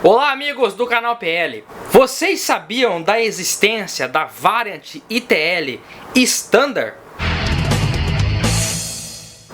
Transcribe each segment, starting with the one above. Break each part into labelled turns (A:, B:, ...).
A: Olá amigos do canal PL, vocês sabiam da existência da Variant ITL Standard?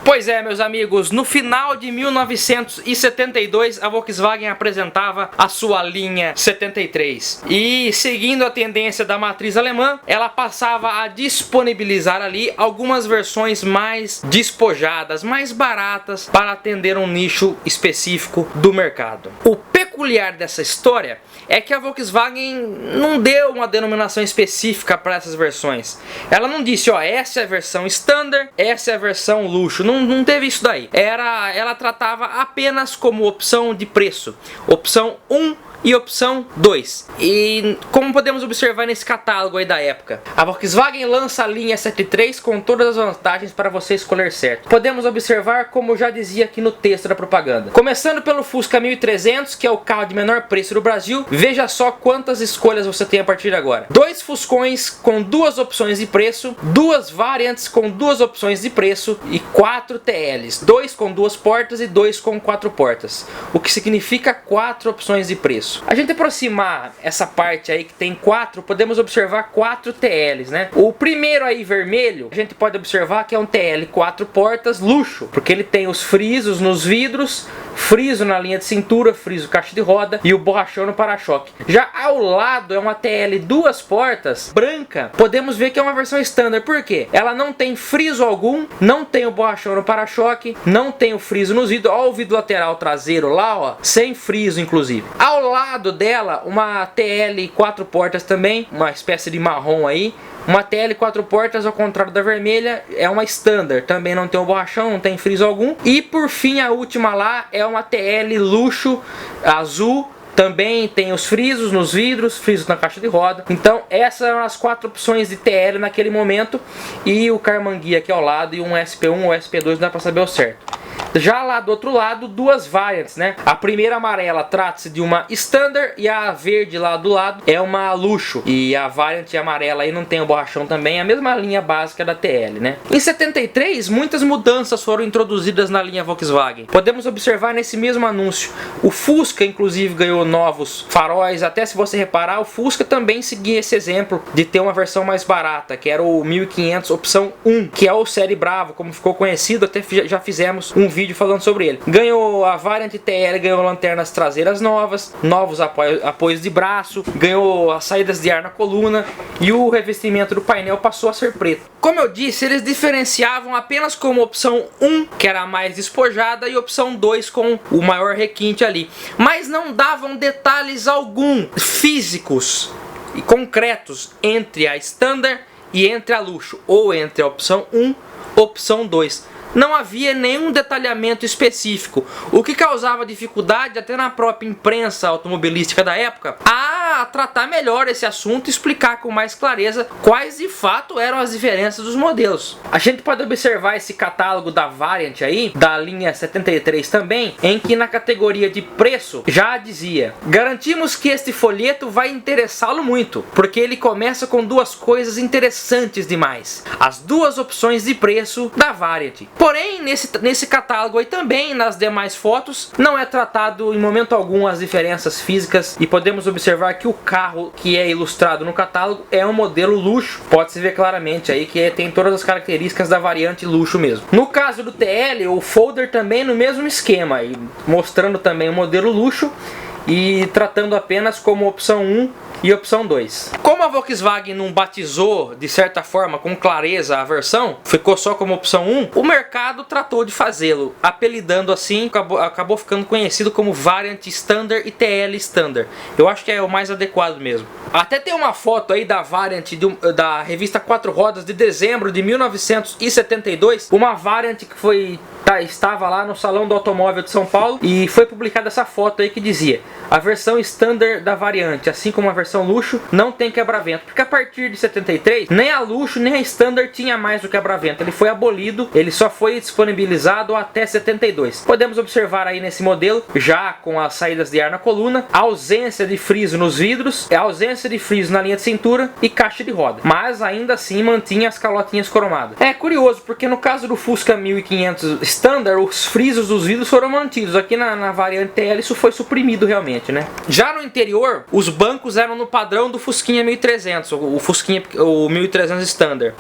A: Pois é, meus amigos, no final de 1972 a Volkswagen apresentava a sua linha 73 e, seguindo a tendência da matriz alemã, ela passava a disponibilizar ali algumas versões mais despojadas, mais baratas, para atender um nicho específico do mercado. O peculiar dessa história é que a Volkswagen não deu uma denominação específica para essas versões. Ela não disse, ó, essa é a versão Standard, essa é a versão luxo. Não teve isso daí. Ela tratava apenas como opção de preço. Opção 1 e opção 2. E como podemos observar nesse catálogo aí da época, a Volkswagen lança a linha 73 com todas as vantagens para você escolher certo. Podemos observar, como eu já dizia aqui no texto da propaganda. Começando pelo Fusca 1300, que é o carro de menor preço do Brasil. Veja só quantas escolhas você tem a partir de agora. 2 Fuscões com 2 opções de preço, 2 Variants com 2 opções de preço e 4 TLs, 2 com 2 portas e 2 com 4 portas, o que significa 4 opções de preço. A gente aproximar essa parte aí que tem 4, podemos observar 4 TLs, né? O primeiro aí vermelho, a gente pode observar que é um TL 4 portas luxo, porque ele tem os frisos nos vidros, friso na linha de cintura, friso caixa de roda e o borrachão no para-choque. Já ao lado é uma TL 2 portas branca, podemos ver que é uma versão standard. Por quê? Ela não tem friso algum, não tem o borrachão no para-choque, não tem o friso nos vidros. Ó, o vidro lateral traseiro lá, ó, sem friso inclusive. Ao lado dela, uma TL 4 portas também, uma espécie de marrom aí. Uma TL 4 portas, ao contrário da vermelha, é uma Standard. Também não tem o borrachão, não tem friso algum. E por fim, a última lá é uma TL luxo azul. Também tem os frisos nos vidros, frisos na caixa de roda. Então essas são as 4 opções de TL naquele momento. E o Carmanguia aqui ao lado e um SP1 ou SP2, não dá para saber o certo. Já lá do outro lado, 2 Variants, né? A primeira amarela trata-se de uma Standard e a verde lá do lado é uma luxo. E a Variant amarela aí não tem o borrachão também, é a mesma linha básica da TL, né? Em 73, muitas mudanças foram introduzidas na linha Volkswagen. Podemos observar nesse mesmo anúncio. O Fusca, inclusive, ganhou novos faróis. Até se você reparar, o Fusca também seguia esse exemplo de ter uma versão mais barata, que era o 1500 opção 1, que é o Série Bravo, como ficou conhecido. Até já fizemos um vídeo falando sobre ele. Ganhou a Variant TL, ganhou lanternas traseiras novas, novos apoios de braço, ganhou as saídas de ar na coluna e o revestimento do painel passou a ser preto. Como eu disse, eles diferenciavam apenas como opção 1, que era a mais despojada, e opção 2 com o maior requinte ali, mas não davam detalhes algum físicos e concretos entre a Standard e entre a luxo, ou entre a opção 1 e opção 2. Não havia nenhum detalhamento específico, o que causava dificuldade até na própria imprensa automobilística da época a tratar melhor esse assunto e explicar com mais clareza quais de fato eram as diferenças dos modelos. A gente pode observar esse catálogo da Variant aí, da linha 73 também, em que na categoria de preço já dizia: garantimos que este folheto vai interessá-lo muito, porque ele começa com 2 coisas interessantes demais: as 2 opções de preço da Variant. Porém, nesse catálogo aí também, nas demais fotos, não é tratado em momento algum as diferenças físicas, e podemos observar que o carro que é ilustrado no catálogo é um modelo luxo. Pode-se ver claramente aí que tem todas as características da variante luxo mesmo. No caso do TL, o folder também no mesmo esquema, e mostrando também o modelo luxo e tratando apenas como opção 1 e opção 2. Como a Volkswagen não batizou de certa forma com clareza a versão, ficou só como opção 1, o mercado tratou de fazê-lo, apelidando assim, acabou ficando conhecido como Variant Standard e TL Standard. Eu acho que é o mais adequado mesmo. Até tem uma foto aí da Variant da revista 4 Rodas de dezembro de 1972, uma Variant que estava lá no Salão do Automóvel de São Paulo, e foi publicada essa foto aí que dizia: a versão Standard da Variante, assim como a versão luxo, não tem quebra-vento, porque a partir de 73, nem a luxo nem a Standard tinha mais o quebra-vento. Ele foi abolido, ele só foi disponibilizado até 72. Podemos observar aí nesse modelo, já com as saídas de ar na coluna, a ausência de friso nos vidros, a ausência de friso na linha de cintura e caixa de roda, mas ainda assim mantinha as calotinhas cromadas. É curioso, porque no caso do Fusca 1500 Standard, os frisos dos vidros foram mantidos. Aqui na variante TL isso foi suprimido realmente. obviamente, né? Já no interior, os bancos eram no padrão do Fusquinha 1300, o Fusquinha, o 1300 Standard.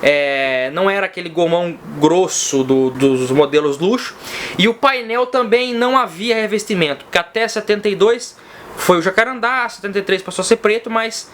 A: Não era aquele gomão grosso dos modelos luxo. E o painel também não havia revestimento, porque até 72 foi o jacarandá, 73 passou a ser preto, mas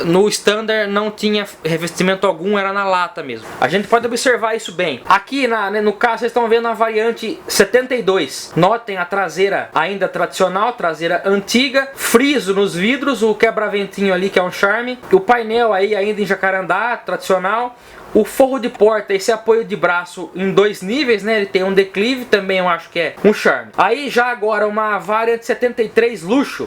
A: no Standard não tinha revestimento algum, era na lata mesmo. A gente pode observar isso bem. Aqui no caso vocês estão vendo a variante 72. Notem a traseira ainda tradicional, traseira antiga, friso nos vidros, o quebra-ventinho ali que é um charme, o painel aí ainda em jacarandá, tradicional. O forro de porta, esse apoio de braço em 2 níveis, né? Ele tem um declive também, eu acho que é um charme. Aí já agora uma variante 73 luxo.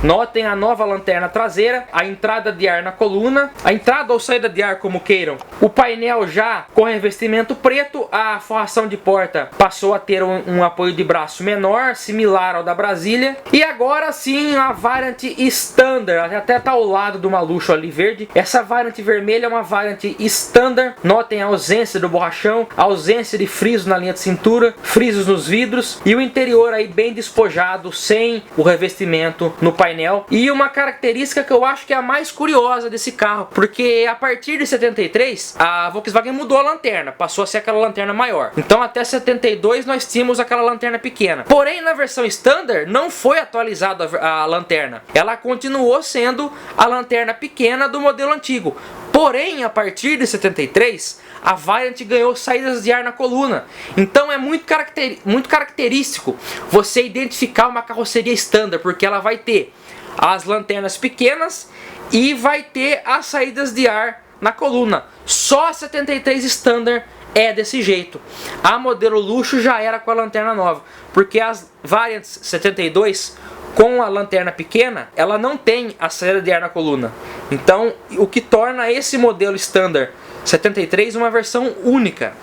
A: Notem a nova lanterna traseira, a entrada de ar na coluna, a entrada ou saída de ar como queiram. O painel já com revestimento preto, a forração de porta passou a ter um apoio de braço menor, similar ao da Brasília. E agora sim a variante Standard, até tá ao lado de uma luxo ali verde. Essa variante vermelha é uma variante Standard. Notem a ausência do borrachão, a ausência de friso na linha de cintura, frisos nos vidros e o interior aí bem despojado, sem o revestimento no painel. E uma característica que eu acho que é a mais curiosa desse carro, porque a partir de 73 a Volkswagen mudou a lanterna, passou a ser aquela lanterna maior. Então até 72 nós tínhamos aquela lanterna pequena. Porém na versão Standard não foi atualizada a lanterna, ela continuou sendo a lanterna pequena do modelo antigo. Porém, a partir de 73, a Variant ganhou saídas de ar na coluna. Então é muito característico você identificar uma carroceria Standard, porque ela vai ter as lanternas pequenas e vai ter as saídas de ar na coluna. Só a 73 Standard é desse jeito. A modelo luxo já era com a lanterna nova, porque as Variants 72 com a lanterna pequena, ela não tem a saída de ar na coluna. Então, o que torna esse modelo Standard 73 uma versão única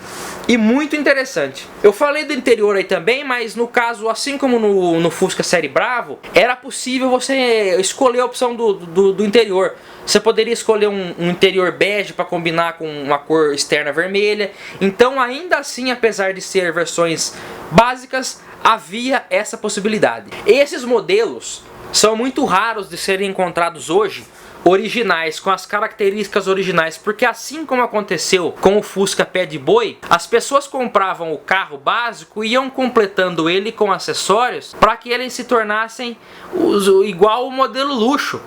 A: e muito interessante. Eu falei do interior aí também, mas no caso, assim como no Fusca Série Bravo, era possível você escolher a opção do interior. Você poderia escolher um interior bege para combinar com uma cor externa vermelha. Então, ainda assim, apesar de ser versões básicas, havia essa possibilidade. Esses modelos são muito raros de serem encontrados hoje, originais, com as características originais, porque assim como aconteceu com o Fusca Pé de Boi, as pessoas compravam o carro básico e iam completando ele com acessórios para que eles se tornassem igual o modelo luxo.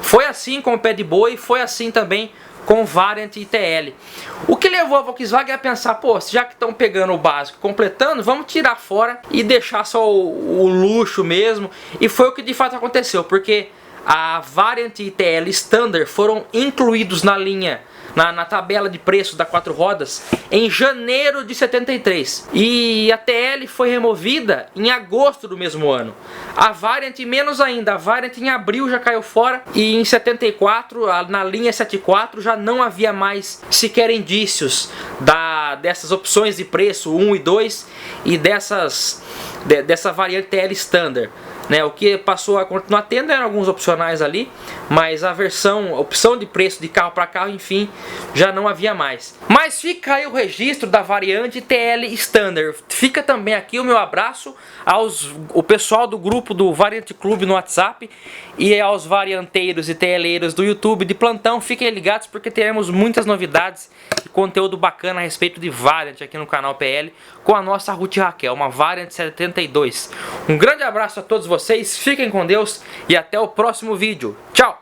A: Foi assim com o Pé de Boi, foi assim também com Variant e TL. O que levou a Volkswagen a pensar, pô, já que estão pegando o básico completando, vamos tirar fora e deixar só o luxo mesmo. E foi o que de fato aconteceu, porque a Variant e TL Standard foram incluídos na linha, na tabela de preço da 4 rodas em janeiro de 73. E a TL foi removida em agosto do mesmo ano. A Variant menos ainda, a Variant em abril já caiu fora. E em 74, na linha 74, já não havia mais sequer indícios dessas opções de preço 1 e 2 e dessa variante TL Standard. O que passou a continuar tendo eram alguns opcionais ali, mas a opção de preço de carro para carro, enfim, já não havia mais. Mas fica aí o registro da variante TL Standard. Fica também aqui o meu abraço ao pessoal do grupo do Variante Clube no WhatsApp e aos varianteiros e TLeiros do YouTube de plantão. Fiquem ligados porque teremos muitas novidades e conteúdo bacana a respeito de Variant aqui no canal PL com a nossa Ruth Raquel, uma Variant 72. Um grande abraço a todos vocês, fiquem com Deus e até o próximo vídeo. Tchau!